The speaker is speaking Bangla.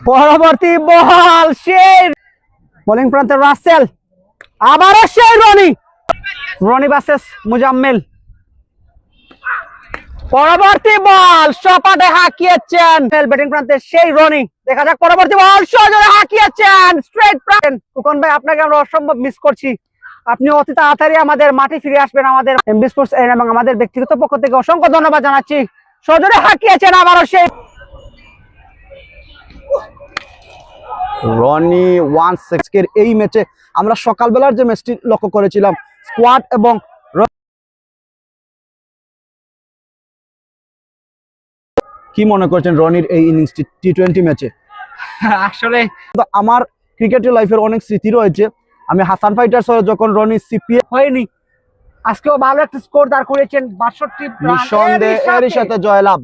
পরবর্তী বল, সেই বোলিং প্রান্তে রাসেল, আবারও সেই রনি ভার্সেস মুজাম্মেল। পরবর্তী বল সপাটে হাঁকিয়েছেন ব্যাটিং প্রান্তে সেই রনি। দেখা যাক পরবর্তী বল সজোরে হাঁকিয়েছেন স্ট্রেট প্রান্ত। কুকন ভাই, আপনাকে আমরা অসম্ভব মিস করছি। আপনি অতি তাড়াতাড়ি আমাদের মাঠে ফিরে আসবেন। আমাদের এমবি স্পোর্টস এবং আমাদের ব্যক্তিগত পক্ষ থেকে অসংখ্য ধন্যবাদ জানাচ্ছি। সজোরে হাঁকিয়েছেন আবারও সেই রনি 1-6 এর এই ম্যাচে আমরা সকালবেলার যে ম্যাচটি লক্ষ্য করেছিলাম, স্কোয়াড এবং কি মনে করছেন রনির এই ইনিংসটি টি20 ম্যাচে? আসলে আমার ক্রিকেটের লাইফের অনেক স্মৃতি রয়েছে। আমি হাসান ফাইটার্স যখন রনি সিপিএ হয়নি, আজকেও ভালো একটা স্কোর দাঁড় করেছেন 62 রান। নিঃসন্দেহে এরই সাথে জয়লাভ।